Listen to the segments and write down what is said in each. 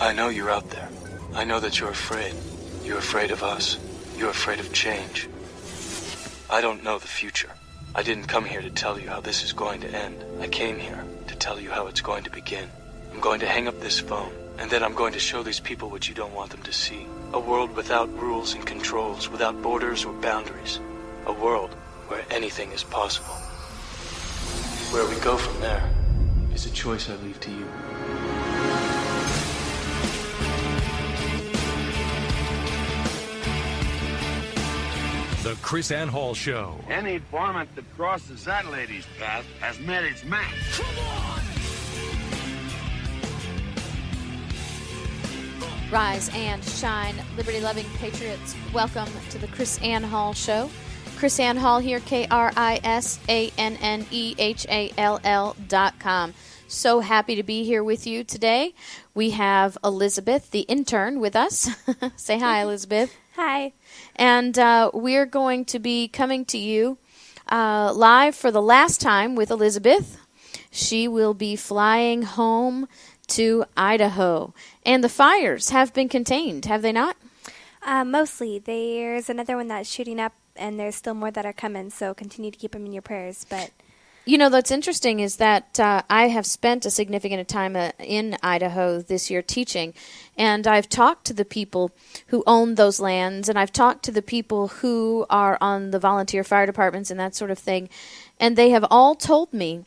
I know you're out there. I know that you're afraid. You're afraid of us. You're afraid of change. I don't know the future. I didn't come here to tell you how this is going to end. I came here to tell you how it's going to begin. I'm going to hang up this phone, and then I'm going to show these people what you don't want them to see. A world without rules and controls, without borders or boundaries. A world where anything is possible. Where we go from there is a choice I leave to you. The KrisAnne Hall Show. Any varmint that crosses that lady's path has met its match. Come on! Rise and shine, liberty-loving patriots. Welcome to the KrisAnne Hall Show. KrisAnne Hall here, KrisAnnehall.com. So happy to be here with you today. We have Elizabeth, the intern, with us. Say hi, Elizabeth. Hi. And we're going to be coming to you live for the last time with Elizabeth. She will be flying home to Idaho. And the fires have been contained, have they not? Mostly. There's another one that's shooting up, and there's still more that are coming, so continue to keep them in your prayers. But you know, that's interesting is that I have spent a significant time in Idaho this year teaching, and I've talked to the people who own those lands, and I've talked to the people who are on the volunteer fire departments and that sort of thing, and they have all told me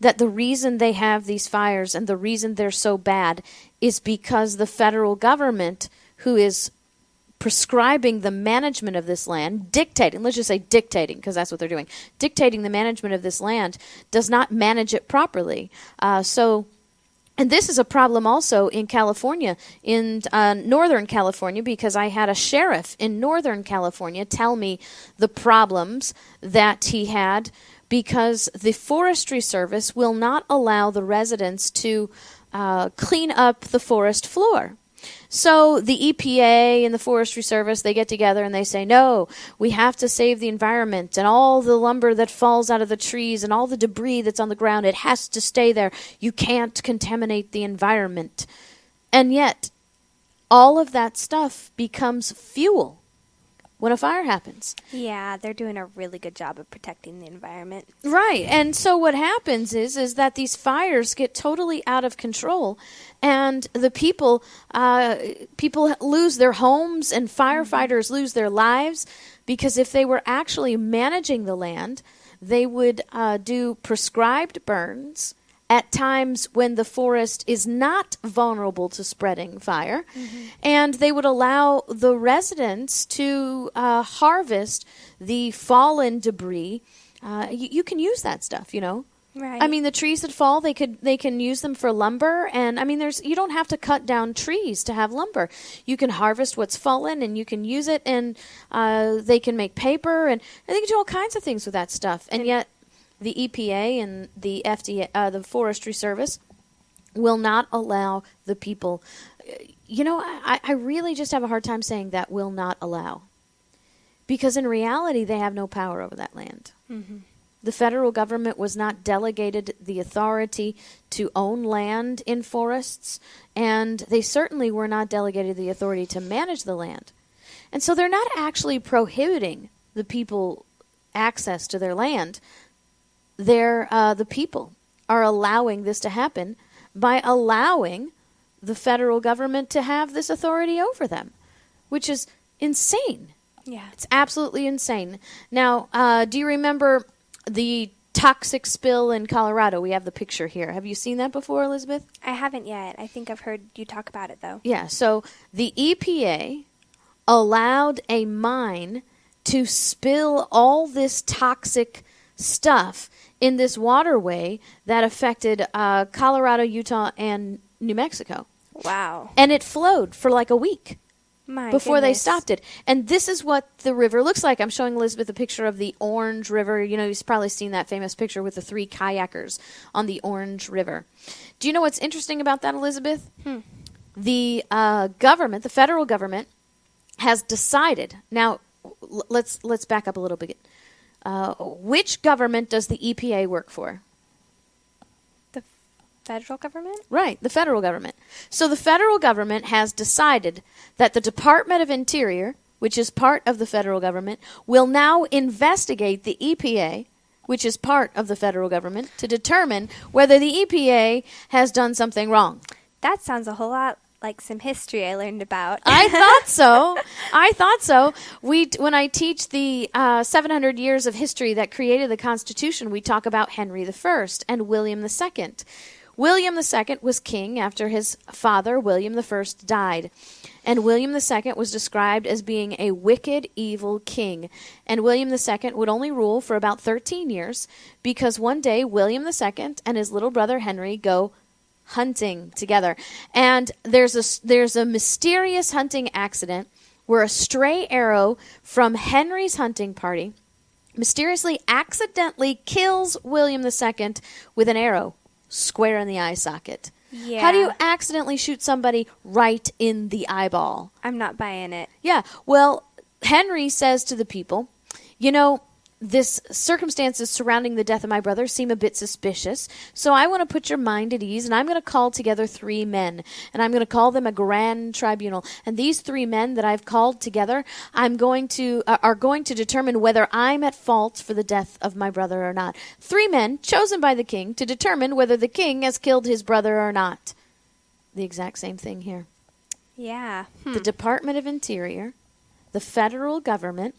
that the reason they have these fires and the reason they're so bad is because the federal government, who is prescribing the management of this land, dictating, let's just say dictating, because that's what they're doing, dictating the management of this land, does not manage it properly. And this is a problem also in California, in Northern California, because I had a sheriff in Northern California tell me the problems that he had because the Forestry Service will not allow the residents to clean up the forest floor. So the EPA and the Forestry Service, they get together and they say, no, we have to save the environment, and all the lumber that falls out of the trees and all the debris that's on the ground, it has to stay there. You can't contaminate the environment. And yet, all of that stuff becomes fuel when a fire happens. yeah, they're doing a really good job of protecting the environment. Right. And so what happens is that these fires get totally out of control, and the people lose their homes, and firefighters lose their lives, because if they were actually managing the land, they would do prescribed burns at times when the forest is not vulnerable to spreading fire, and they would allow the residents to harvest the fallen debris. You can use that stuff, you know. Right. I mean, the trees that fall, they can use them for lumber, and I mean, you don't have to cut down trees to have lumber. You can harvest what's fallen, and you can use it, and they can make paper, and they can do all kinds of things with that stuff, and yet the EPA and the FDA, the Forestry Service, will not allow the people. You know, I really just have a hard time saying that will not allow, because in reality, they have no power over that land. Mm-hmm. The federal government was not delegated the authority to own land in forests, and they certainly were not delegated the authority to manage the land. And so they're not actually prohibiting the people access to their land. The people are allowing this to happen by allowing the federal government to have this authority over them, which is insane. Yeah. It's absolutely insane. Now, do you remember the toxic spill in Colorado? We have the picture here. Have you seen that before, Elizabeth? I haven't yet. I think I've heard you talk about it, though. Yeah, so the EPA allowed a mine to spill all this toxic stuff in this waterway that affected Colorado, Utah, and New Mexico. Wow. And it flowed for like a week before they goodness. stopped it. And this is what the river looks like. I'm showing Elizabeth a picture of the Orange River. You know, you've probably seen that famous picture with the 3 kayakers on the Orange River. Do you know what's interesting about that, Elizabeth? The government, the federal government, has decided. Now, let's back up a little bit. Which government does the EPA work for? The federal government? Right, the federal government. So the federal government has decided that the Department of Interior, which is part of the federal government, will now investigate the EPA, which is part of the federal government, to determine whether the EPA has done something wrong. That sounds a whole lot like some history I learned about. I thought so. When I teach the 700 years of history that created the Constitution, we talk about Henry I and William II. William II was king after his father, William I, died. And William II was described as being a wicked, evil king. And William II would only rule for about 13 years because one day William II and his little brother Henry go hunting together. And there's a mysterious hunting accident where a stray arrow from Henry's hunting party mysteriously accidentally kills William II with an arrow square in the eye socket. Yeah. How do you accidentally shoot somebody right in the eyeball? I'm not buying it. Yeah. Well, Henry says to the people, you know, this circumstances surrounding the death of my brother seem a bit suspicious, so I want to put your mind at ease, and I'm going to call together 3 men, and I'm going to call them a grand tribunal. And these 3 men that I've called together, are going to determine whether I'm at fault for the death of my brother or not. 3 men chosen by the king to determine whether the king has killed his brother or not. The exact same thing here. Yeah. The Department of Interior, the federal government,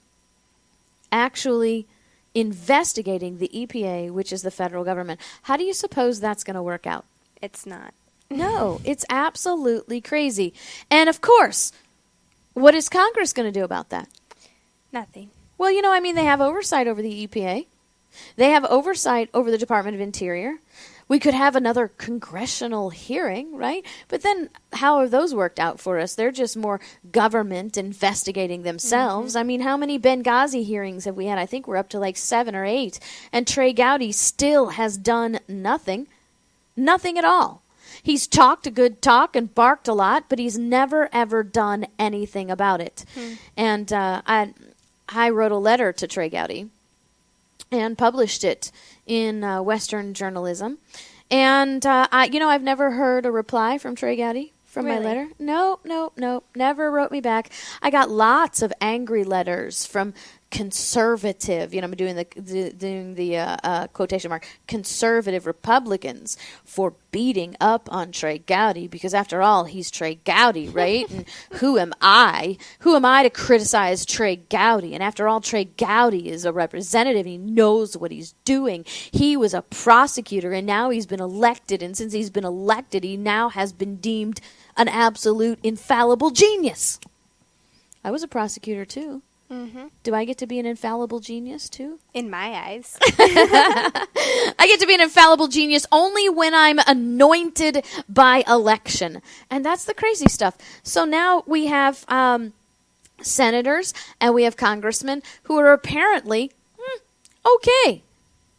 actually investigating the EPA, which is the federal government. How do you suppose that's going to work out? It's not. No, it's absolutely crazy. And of course, what is Congress going to do about that? Nothing. Well, you know, I mean, they have oversight over the EPA. They have oversight over the Department of Interior. We could have another congressional hearing, right? But then how have those worked out for us? They're just more government investigating themselves. I mean, how many Benghazi hearings have we had? I think we're up to like 7 or 8. And Trey Gowdy still has done nothing. Nothing at all. He's talked a good talk and barked a lot, but he's never, ever done anything about it. And I wrote a letter to Trey Gowdy and published it in Western Journalism. And, I've never heard a reply from Trey Gowdy from my letter. No, never wrote me back. I got lots of angry letters from conservative, I'm doing the quotation mark, conservative Republicans for beating up on Trey Gowdy because after all, he's Trey Gowdy, right? And who am I? Who am I to criticize Trey Gowdy? And after all, Trey Gowdy is a representative. He knows what he's doing. He was a prosecutor and now he's been elected. And since he's been elected, he now has been deemed an absolute infallible genius. I was a prosecutor too. Mm-hmm. Do I get to be an infallible genius, too? In my eyes. I get to be an infallible genius only when I'm anointed by election. And that's the crazy stuff. So now we have senators and we have congressmen who are apparently okay.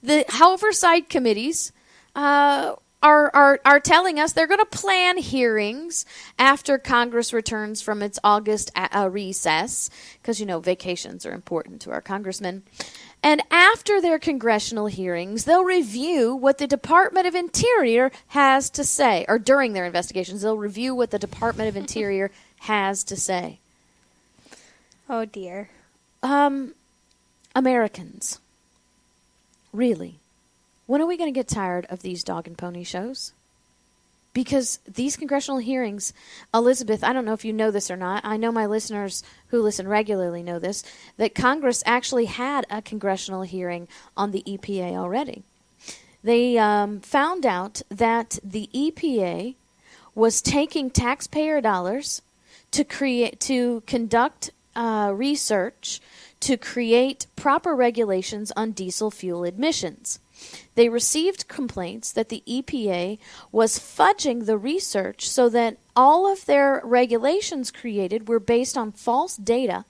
The oversight committees are telling us they're going to plan hearings after Congress returns from its August recess, because, vacations are important to our congressmen. And after their congressional hearings, they'll review what the Department of Interior has to say, or during their investigations, they'll review what the Department of Interior has to say. Oh, dear. Americans, really. When are we going to get tired of these dog and pony shows? Because these congressional hearings, Elizabeth, I don't know if you know this or not. I know my listeners who listen regularly know this, that Congress actually had a congressional hearing on the EPA already. They found out that the EPA was taking taxpayer dollars to conduct research to create proper regulations on diesel fuel emissions. They received complaints that the EPA was fudging the research so that all of their regulations created were based on false data,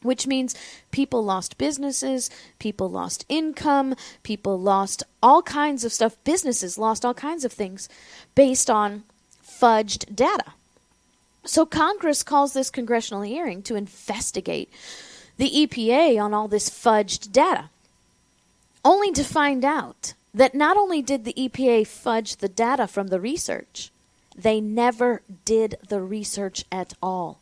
which means people lost businesses, people lost income, people lost all kinds of stuff. Businesses lost all kinds of things based on fudged data. So Congress calls this congressional hearing to investigate the EPA on all this fudged data, only to find out that not only did the EPA fudge the data from the research, They never did the research at all.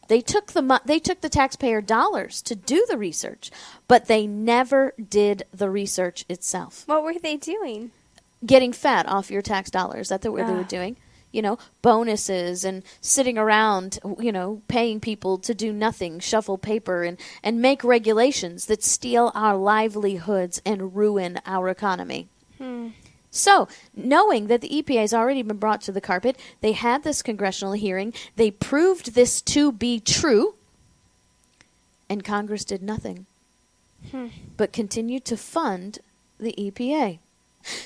They took the taxpayer dollars to do the research, but they never did the research itself. What were they doing? Getting fat off your tax dollars. That's what they were doing. Bonuses and sitting around, paying people to do nothing, shuffle paper, and make regulations that steal our livelihoods and ruin our economy. So, knowing that the EPA has already been brought to the carpet, they had this congressional hearing, they proved this to be true, and Congress did nothing but continued to fund the EPA.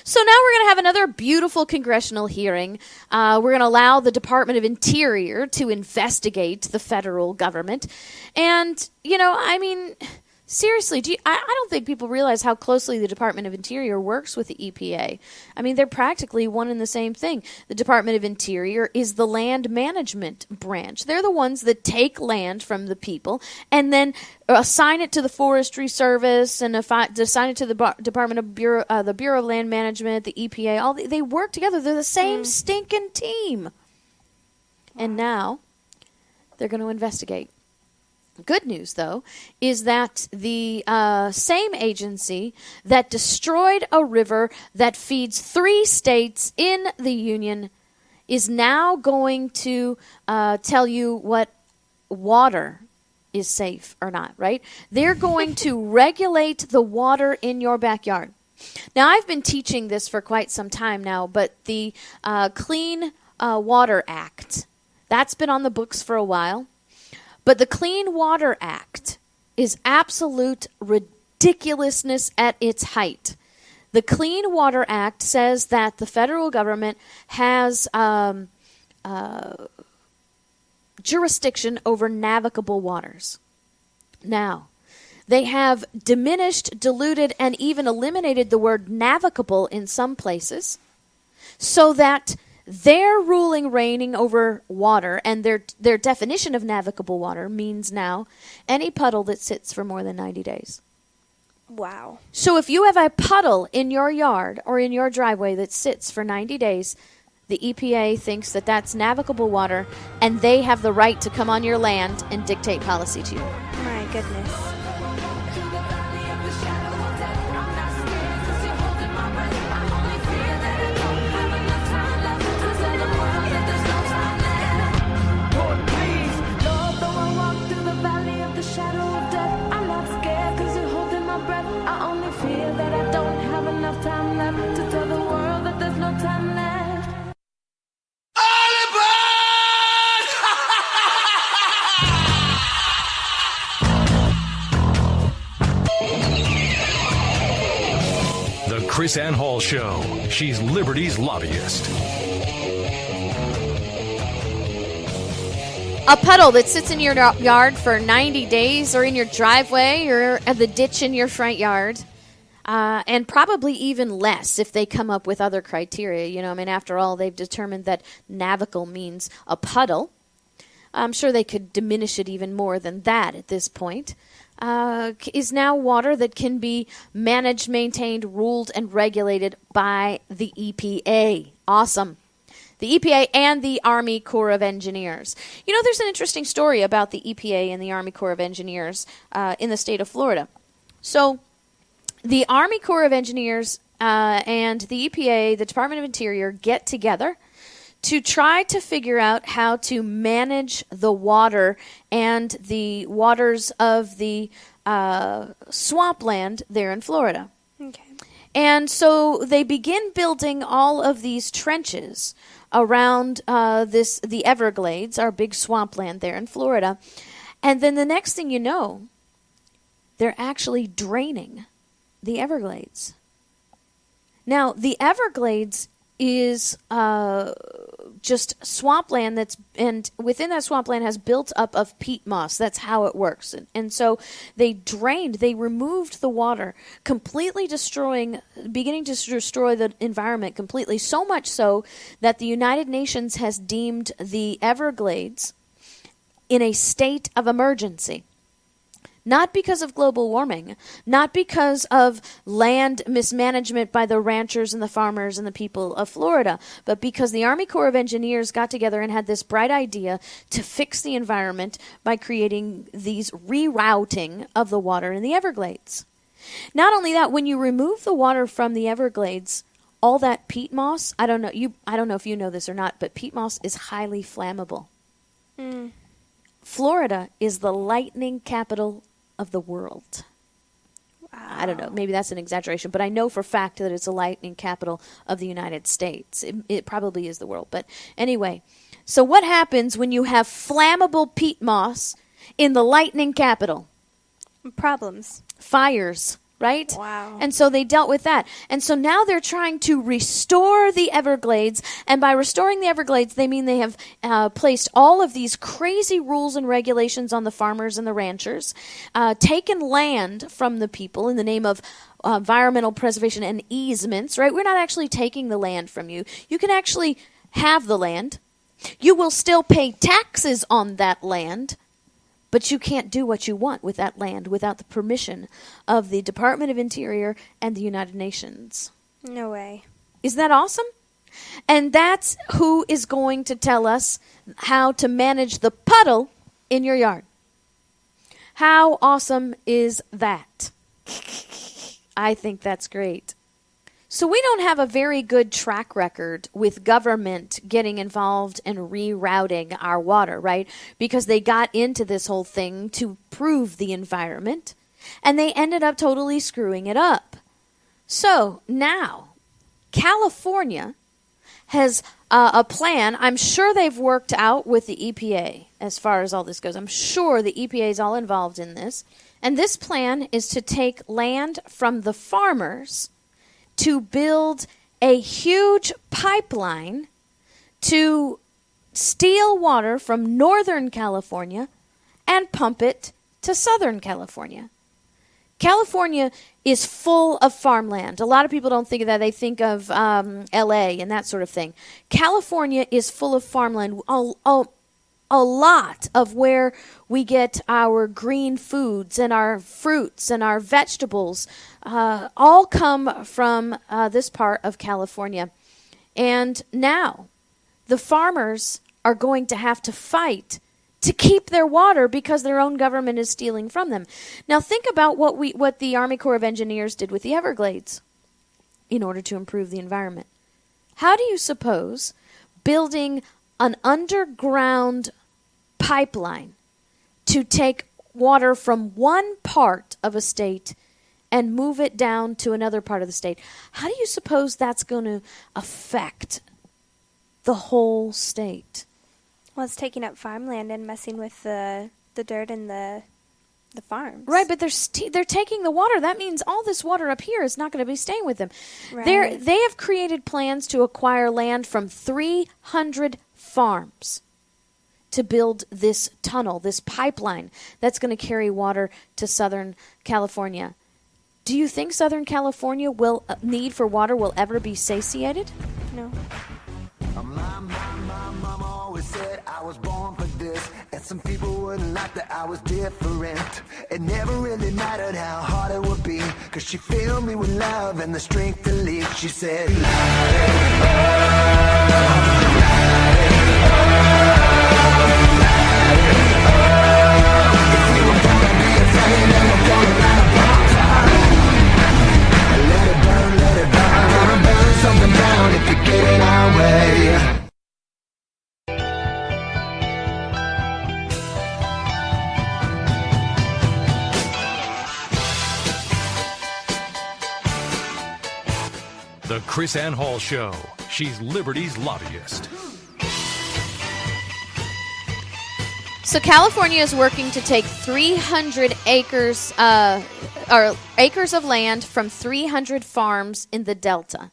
So now we're going to have another beautiful congressional hearing. We're going to allow the Department of Interior to investigate the federal government. And, seriously, I don't think people realize how closely the Department of Interior works with the EPA. I mean, they're practically one and the same thing. The Department of Interior is the land management branch. They're the ones that take land from the people and then assign it to the Forestry Service and assign it to the Department of the Bureau of Land Management, the EPA. They work together. They're the same stinking team. And now they're going to investigate. Good news, though, is that the same agency that destroyed a river that feeds 3 states in the Union is now going to tell you what water is safe or not, right? They're going to regulate the water in your backyard. Now, I've been teaching this for quite some time now, but the Clean Water Act, that's been on the books for a while. But the Clean Water Act is absolute ridiculousness at its height. The Clean Water Act says that the federal government has jurisdiction over navigable waters. Now, they have diminished, diluted, and even eliminated the word navigable in some places so that their reigning over water and their definition of navigable water means now any puddle that sits for more than 90 days. Wow. So if you have a puddle in your yard or in your driveway that sits for 90 days, the EPA thinks that that's navigable water, and they have the right to come on your land and dictate policy to you. My goodness. KrisAnne Hall Show. She's Liberty's lobbyist. A puddle that sits in your yard for 90 days or in your driveway or at the ditch in your front yard, and probably even less if they come up with other criteria. After all, they've determined that navigable means a puddle. I'm sure they could diminish it even more than that at this point. Is now water that can be managed, maintained, ruled, and regulated by the EPA. Awesome. The EPA and the Army Corps of Engineers. There's an interesting story about the EPA and the Army Corps of Engineers in the state of Florida. So the Army Corps of Engineers and the EPA, the Department of Interior, get together to try to figure out how to manage the water and the waters of the swampland there in Florida. Okay. And so they begin building all of these trenches around the Everglades, our big swampland there in Florida. And then the next thing you know, they're actually draining the Everglades. Now, the Everglades is just swampland and within that swampland has built up of peat moss. That's how it works. And so they removed the water, beginning to destroy the environment completely, so much so that the United Nations has deemed the Everglades in a state of emergency Not because of global warming, not because of land mismanagement by the ranchers and the farmers and the people of Florida, but because the Army Corps of Engineers got together and had this bright idea to fix the environment by creating these rerouting of the water in the Everglades. Not only that, when you remove the water from the Everglades, all that peat moss, I don't know if you know this or not, but peat moss is highly flammable. Florida is the lightning capital of the world. Wow. I don't know, maybe that's an exaggeration, but I know for a fact that it's the lightning capital of the United States. It probably is the world, but anyway. So what happens when you have flammable peat moss in the lightning capital? Problems. Fires. Right? Wow. And so they dealt with that. And so now they're trying to restore the Everglades. And by restoring the Everglades, they mean they have placed all of these crazy rules and regulations on the farmers and the ranchers, taken land from the people in the name of environmental preservation and easements, right? We're not actually taking the land from you. You can actually have the land. You will still pay taxes on that land. But you can't do what you want with that land without the permission of the Department of Interior and the United Nations. No way. Isn't that awesome? And that's who is going to tell us how to manage the puddle in your yard. How awesome is that? I think that's great. So we don't have a very good track record with government getting involved and rerouting our water, right? Because they got into this whole thing to improve the environment, and they ended up totally screwing it up. So now, California has a plan. I'm sure they've worked out with the EPA as far as all this goes. I'm sure the EPA is all involved in this. And this plan is to take land from the farmers to build a huge pipeline to steal water from Northern California and pump it to Southern California. California is full of farmland. A lot of people don't think of that. They think of L.A. and that sort of thing. California is full of farmland. A lot of where we get our green foods and our fruits and our vegetables all come from this part of California. And now the farmers are going to have to fight to keep their water because their own government is stealing from them. Now think about what the Army Corps of Engineers did with the Everglades in order to improve the environment. How do you suppose building an underground pipeline to take water from one part of a state and move it down to another part of the state, how do you suppose that's going to affect the whole state? Well, it's taking up farmland and messing with the dirt and the farms. Right, but they're taking the water. That means all this water up here is not going to be staying with them. Right. They have created plans to acquire land from 300 farms to build this tunnel, this pipeline that's going to carry water to Southern California. Do you think Southern California need for water will ever be satiated? No. My mama always said I was born for this, and some people wouldn't like that I was different. It never really mattered how hard it would be, cause she filled me with love and the strength to lead. She said, something down if you get in our way. The KrisAnne Hall Show. She's Liberty's lobbyist. So California is working to take 300 acres of land from 300 farms in the Delta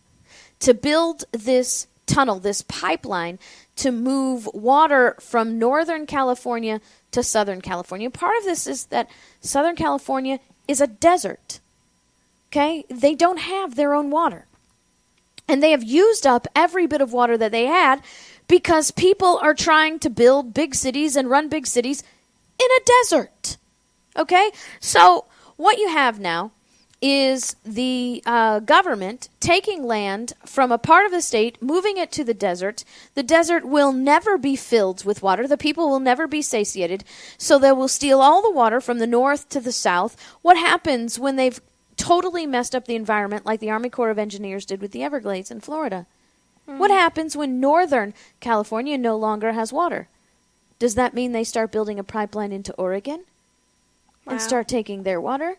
to build this tunnel, this pipeline, to move water from Northern California to Southern California. Part of this is that Southern California is a desert. Okay? They don't have their own water. And they have used up every bit of water that they had because people are trying to build big cities and run big cities in a desert. Okay? So what you have now is the government taking land from a part of the state, moving it to the desert. The desert will never be filled with water. The people will never be satiated. So they will steal all the water from the north to the south. What happens when they've totally messed up the environment like the Army Corps of Engineers did with the Everglades in Florida? What happens when Northern California no longer has water? Does that mean they start building a pipeline into Oregon and start taking their water?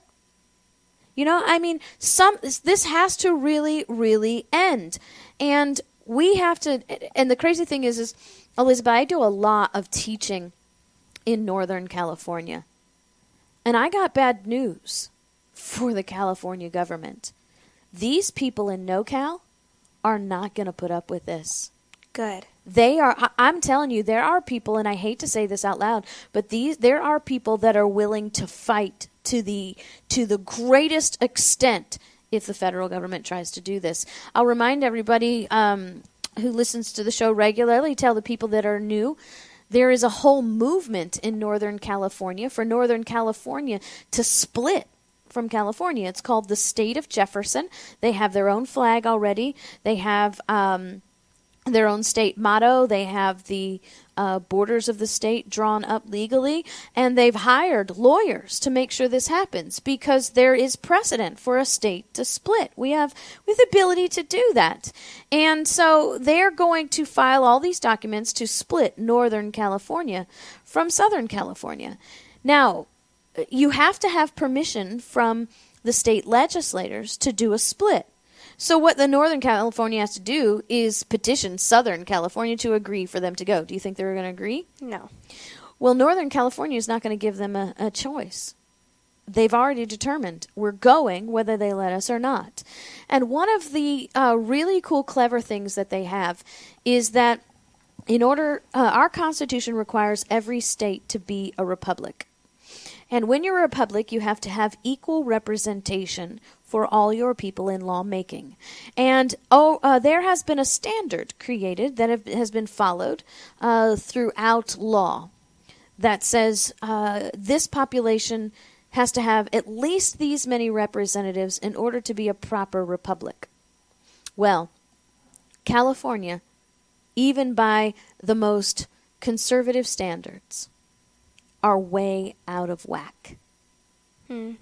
You know, I mean, this has to really, really end. And we have to, and the crazy thing is Elizabeth, I do a lot of teaching in Northern California. And I got bad news for the California government. These people in NoCal are not going to put up with this. Good. I'm telling you, there are people, and I hate to say this out loud, but there are people that are willing to fight to the greatest extent if the federal government tries to do this. I'll remind everybody who listens to the show regularly, tell the people that are new, there is a whole movement in Northern California for Northern California to split from California. It's called the State of Jefferson. They have their own flag already. They have their own state motto. They have the borders of the state drawn up legally, and they've hired lawyers to make sure this happens because there is precedent for a state to split. We have the ability to do that. And so they're going to file all these documents to split Northern California from Southern California. Now, you have to have permission from the state legislators to do a split. So what the Northern California has to do is petition Southern California to agree for them to go. Do you think they're going to agree? No. Well, Northern California is not going to give them a choice. They've already determined we're going whether they let us or not. And one of the really cool, clever things that they have is that in order, our Constitution requires every state to be a republic. And when you're a republic, you have to have equal representation for all your people in lawmaking. And there has been a standard created that has been followed throughout law that says this population has to have at least these many representatives in order to be a proper republic. Well, California, even by the most conservative standards, are way out of whack.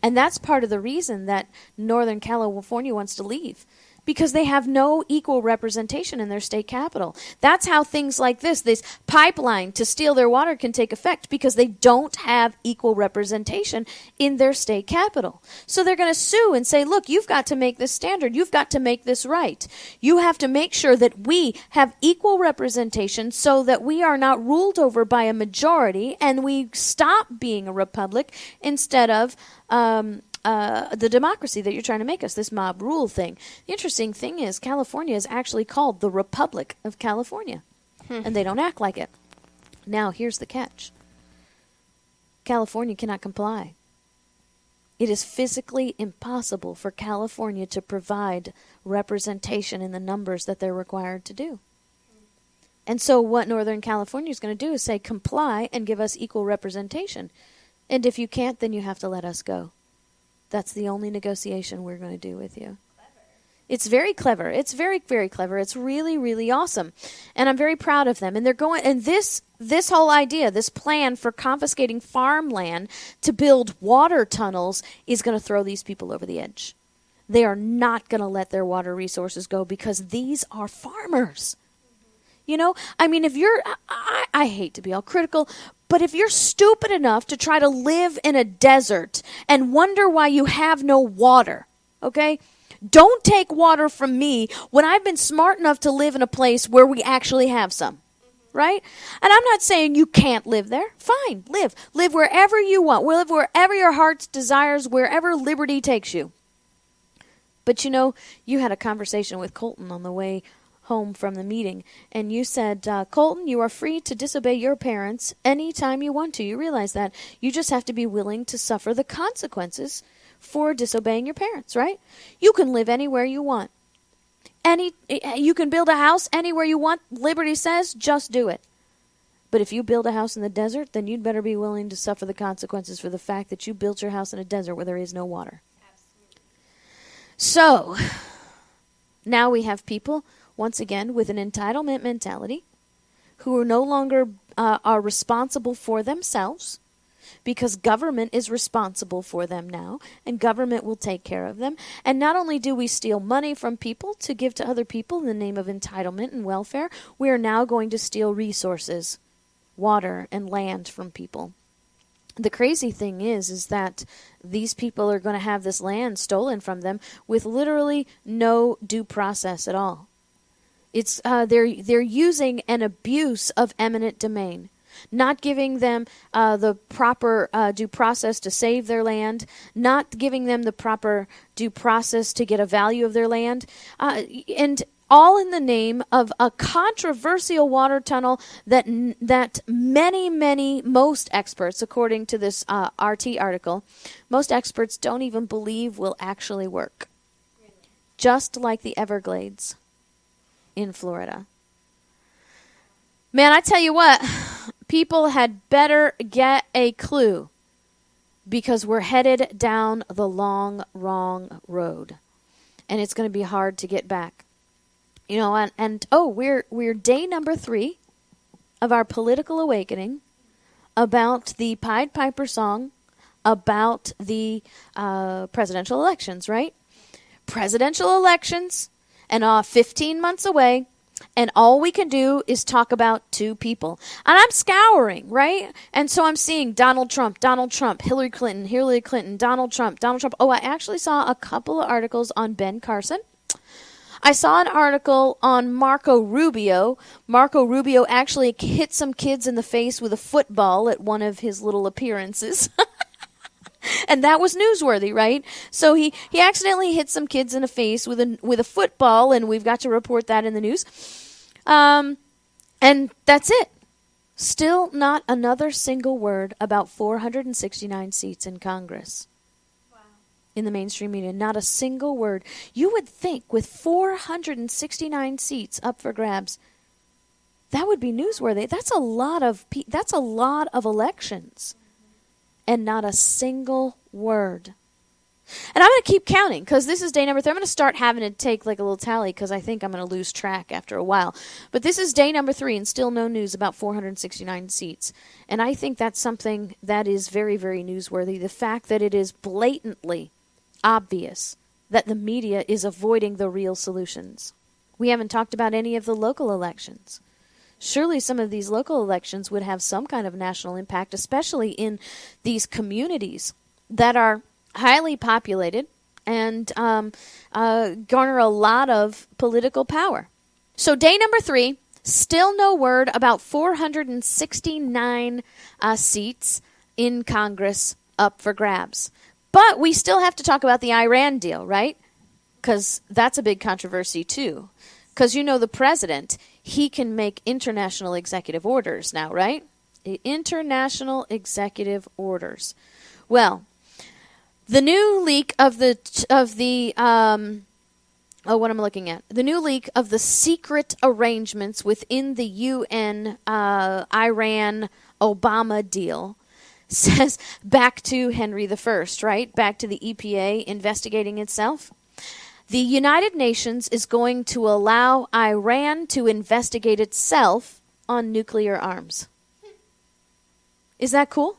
And that's part of the reason that Northern California wants to leave, because they have no equal representation in their state capital. That's how things like this pipeline to steal their water can take effect, because they don't have equal representation in their state capital. So they're going to sue and say, look, you've got to make this standard. You've got to make this right. You have to make sure that we have equal representation so that we are not ruled over by a majority and we stop being a republic instead of the democracy that you're trying to make us, this mob rule thing. The interesting thing is California is actually called the Republic of California, and they don't act like it. Now, here's the catch. California cannot comply. It is physically impossible for California to provide representation in the numbers that they're required to do. And so what Northern California is going to do is say, comply and give us equal representation. And if you can't, then you have to let us go. That's the only negotiation we're going to do with you. It's very clever. It's very, very clever. It's really, really awesome. And I'm very proud of them. And they're going, and this whole idea, this plan for confiscating farmland to build water tunnels is going to throw these people over the edge. They are not going to let their water resources go because these are farmers. You know, I mean, if you're, I hate to be all critical, but if you're stupid enough to try to live in a desert and wonder why you have no water, okay? Don't take water from me when I've been smart enough to live in a place where we actually have some, right? And I'm not saying you can't live there. Fine, live. Live wherever you want. Live wherever your heart desires, wherever liberty takes you. But you know, you had a conversation with Colton on the way home from the meeting, and you said, Colton, you are free to disobey your parents anytime you want to. You realize that. You just have to be willing to suffer the consequences for disobeying your parents, right? You can live anywhere you want. You can build a house anywhere you want. Liberty says, just do it. But if you build a house in the desert, then you'd better be willing to suffer the consequences for the fact that you built your house in a desert where there is no water. Absolutely. So, now we have people, once again, with an entitlement mentality, who are no longer are responsible for themselves, because government is responsible for them now, and government will take care of them. And not only do we steal money from people to give to other people in the name of entitlement and welfare, we are now going to steal resources, water and land from people. The crazy thing is that these people are going to have this land stolen from them with literally no due process at all. It's they're using an abuse of eminent domain, not giving them the proper due process to save their land, not giving them the proper due process to get a value of their land, and all in the name of a controversial water tunnel that most experts, according to this RT article, most experts don't even believe will actually work. Just like the Everglades in Florida. Man, I tell you what, people had better get a clue, because we're headed down the long, wrong road, and it's going to be hard to get back. You know, we're day number 3 of our political awakening about the Pied Piper song about the presidential elections, right? Presidential elections, and 15 months away, and all we can do is talk about 2 people. And I'm scouring, right? And so I'm seeing Donald Trump, Hillary Clinton, Donald Trump. Oh, I actually saw a couple of articles on Ben Carson. I saw an article on Marco Rubio. Marco Rubio actually hit some kids in the face with a football at one of his little appearances. And that was newsworthy, right? So he accidentally hit some kids in the face with a football, and we've got to report that in the news. And that's it. Still not another single word about 469 seats in Congress. In the mainstream media, not a single word. You would think with 469 seats up for grabs, that would be newsworthy. That's a lot of elections, and not a single word. And I'm going to keep counting, because this is day number 3. I'm going to start having to take like a little tally, because I think I'm going to lose track after a while. But this is day number 3, and still no news about 469 seats. And I think that's something that is very, very newsworthy. The fact that it is blatantly obvious that the media is avoiding the real solutions. We haven't talked about any of the local elections. Surely some of these local elections would have some kind of national impact, especially in these communities that are highly populated and garner a lot of political power. So day number 3, still no word about 469 seats in Congress up for grabs. But we still have to talk about the Iran deal, right? Because that's a big controversy too. Because you know the president, he can make international executive orders now, right? International executive orders. Well, the new leak of the new leak of the secret arrangements within the UN Iran Obama deal says back to Henry I, right? Back to the EPA investigating itself. The United Nations is going to allow Iran to investigate itself on nuclear arms. Is that cool?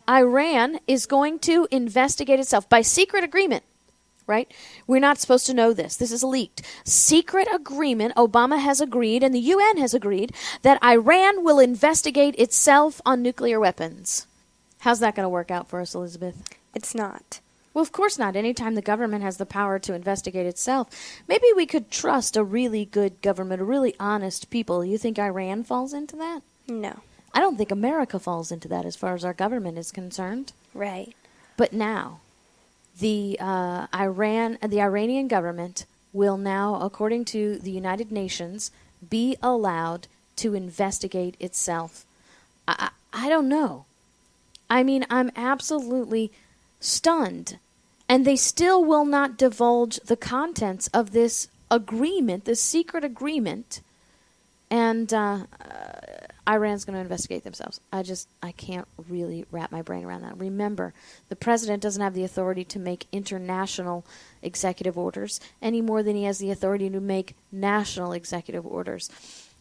Iran is going to investigate itself by secret agreement, right? We're not supposed to know this. This is leaked. Secret agreement. Obama has agreed, and the UN has agreed, that Iran will investigate itself on nuclear weapons. How's that going to work out for us, Elizabeth? It's not. Well, of course not. Anytime the government has the power to investigate itself. Maybe we could trust a really good government, a really honest people. You think Iran falls into that? No. I don't think America falls into that as far as our government is concerned. Right. But now, the Iranian government will now, according to the United Nations, be allowed to investigate itself. I don't know. I mean, I'm absolutely stunned. And they still will not divulge the contents of this agreement, this secret agreement. And Iran's going to investigate themselves. I can't really wrap my brain around that. Remember, the president doesn't have the authority to make international executive orders any more than he has the authority to make national executive orders.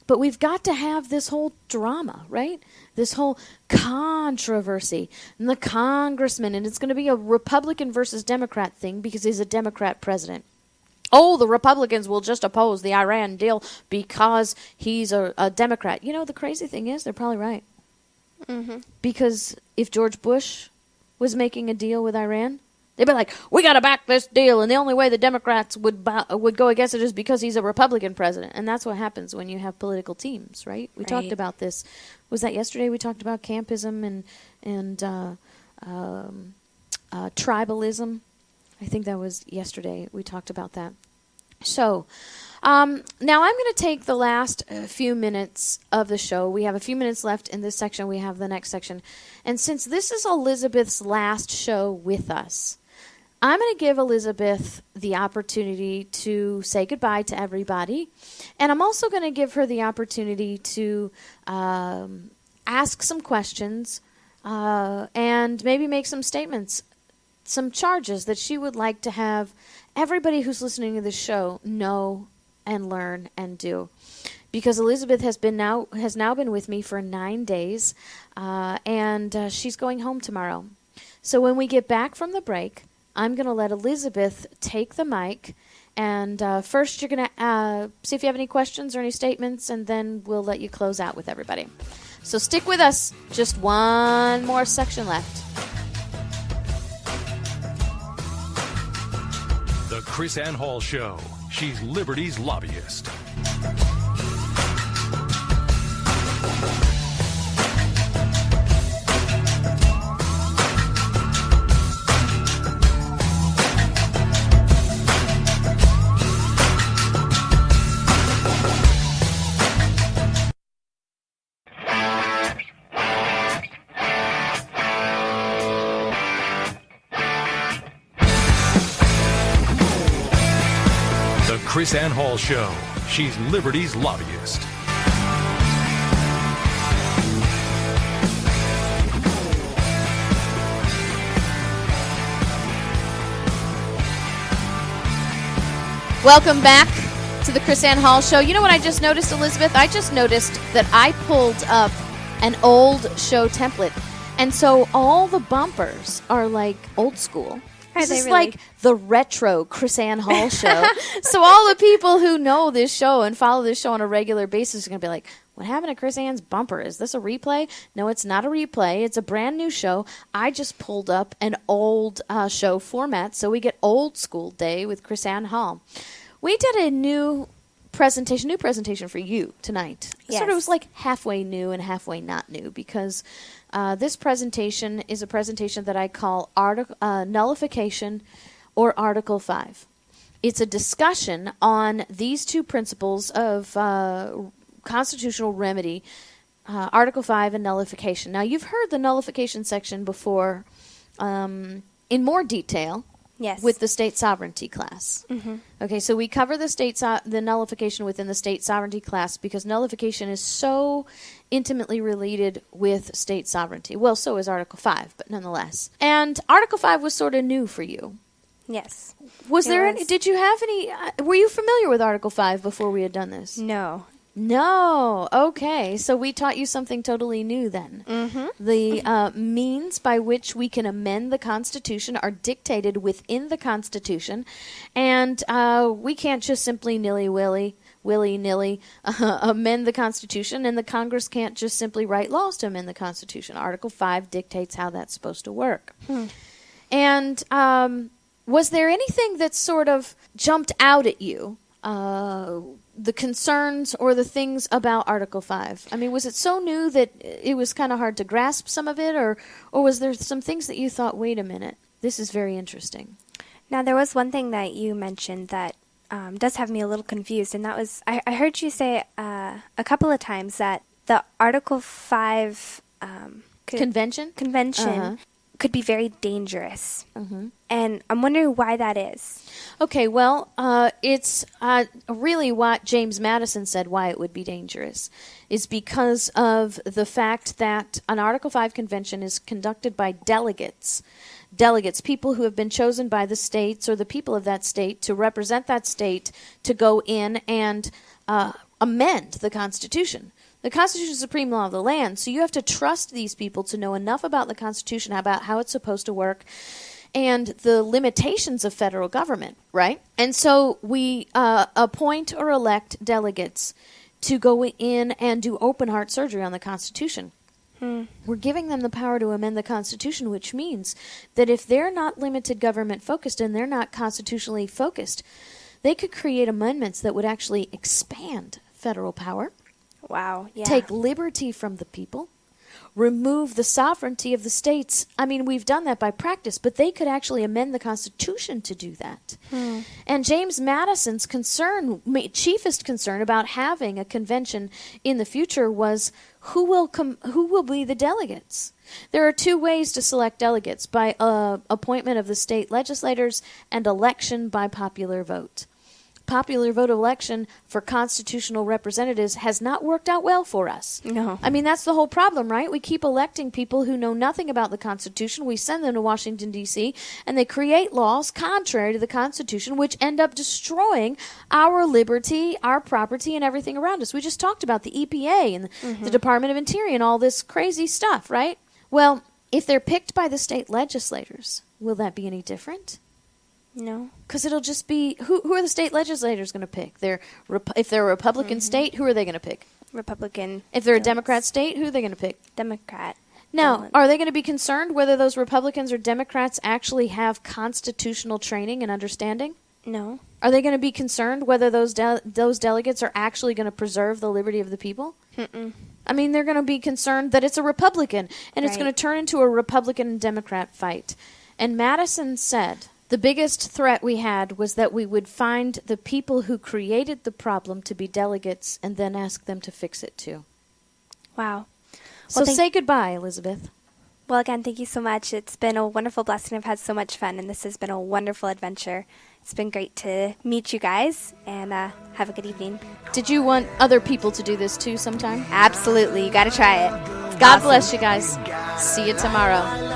But we've got to have this whole drama, right? This whole controversy. And the congressman, and it's going to be a Republican versus Democrat thing because he's a Democrat president. Oh, the Republicans will just oppose the Iran deal because he's a Democrat. You know, the crazy thing is, they're probably right. Mm-hmm. Because if George Bush was making a deal with Iran, they'd be like, we got to back this deal, and the only way the Democrats would go against it is because he's a Republican president. And that's what happens when you have political teams, right? We talked about this. Was that yesterday? We talked about campism and tribalism. I think that was yesterday. We talked about that. So now I'm going to take the last few minutes of the show. We have a few minutes left in this section. We have the next section. And since this is Elizabeth's last show with us, I'm going to give Elizabeth the opportunity to say goodbye to everybody. And I'm also going to give her the opportunity to ask some questions and maybe make some statements, some charges that she would like to have everybody who's listening to this show know and learn and do. Because Elizabeth has now been with me for 9 days, and she's going home tomorrow. So when we get back from the break, I'm going to let Elizabeth take the mic, and first you're going to see if you have any questions or any statements, and then we'll let you close out with everybody. So stick with us. Just one more section left. The KrisAnne Hall Show. She's Liberty's lobbyist. KrisAnne Hall Show. She's Liberty's lobbyist. Welcome back to the KrisAnne Hall Show. You know what I just noticed, Elizabeth? I just noticed that I pulled up an old show template. And so all the bumpers are like old school. This is really? Like the retro KrisAnne Hall Show. So all the people who know this show and follow this show on a regular basis are going to be like, what happened to KrisAnne's bumper? Is this a replay? No, it's not a replay. It's a brand new show. I just pulled up an old show format, so we get old school day with KrisAnne Hall. We did a new presentation for you tonight. Yes. Sort of was like halfway new and halfway not new because this presentation is a presentation that I call Nullification or Article 5. It's a discussion on these two principles of constitutional remedy, Article 5 and nullification. Now, you've heard the nullification section before in more detail. Yes. With the state sovereignty class. Mm-hmm. Okay, so we cover the nullification within the state sovereignty class because nullification is so intimately related with state sovereignty. Well, so is Article 5, but nonetheless. And Article 5 was sort of new for you. Yes. Did you have any, were you familiar with Article 5 before we had done this? No. No. Okay. So we taught you something totally new then. Mm-hmm. The means by which we can amend the Constitution are dictated within the Constitution, and we can't just simply willy-nilly amend the Constitution, and the Congress can't just simply write laws to amend the Constitution. Article 5 dictates how that's supposed to work. And was there anything that sort of jumped out at you? The concerns or the things about Article 5? I mean, was it so new that it was kind of hard to grasp some of it, or was there some things that you thought, wait a minute, this is very interesting? Now, there was one thing that you mentioned that does have me a little confused, and that was, I heard you say a couple of times that the Article 5 Convention could be very dangerous. And I'm wondering why that is. Okay, well, it's really what James Madison said why it would be dangerous is because of the fact that an Article 5 convention is conducted by delegates, people who have been chosen by the states or the people of that state to represent that state to go in and amend the Constitution. The Constitution is the supreme law of the land, so you have to trust these people to know enough about the Constitution, about how it's supposed to work, and the limitations of federal government, right? And so we appoint or elect delegates to go in and do open-heart surgery on the Constitution. We're giving them the power to amend the Constitution, which means that if they're not limited government focused and they're not constitutionally focused, they could create amendments that would actually expand federal power, Wow. Yeah. take liberty from the people, remove the sovereignty of the states. I mean, we've done that by practice, but they could actually amend the Constitution to do that. And James Madison's chiefest concern about having a convention in the future was who will be the delegates. There are two ways to select delegates, by appointment of the state legislators and election by popular vote. Popular vote election for constitutional representatives has not worked out well for us. No. I mean, that's the whole problem, right? We keep electing people who know nothing about the Constitution. We send them to Washington, D.C., and they create laws contrary to the Constitution, which end up destroying our liberty, our property, and everything around us. We just talked about the EPA and the Department of Interior and all this crazy stuff, right? Well, if they're picked by the state legislators, will that be any different? No. Because it'll just be, who are the state legislators going to pick? If they're a Republican state, who are they going to pick? Republican. If they're a Democrat state, who are they going to pick? Democrat. Now, are they going to be concerned whether those Republicans or Democrats actually have constitutional training and understanding? No. Are they going to be concerned whether those delegates are actually going to preserve the liberty of the people? I mean, they're going to be concerned that it's a Republican, and it's Right. going to turn into a Republican and Democrat fight. And Madison said the biggest threat we had was that we would find the people who created the problem to be delegates and then ask them to fix it too. Wow. So say goodbye, Elizabeth. Well, again, thank you so much. It's been a wonderful blessing. I've had so much fun, and this has been a wonderful adventure. It's been great to meet you guys, and have a good evening. Did you want other people to do this too sometime? Absolutely. You got to try it. God bless you guys. See you tomorrow.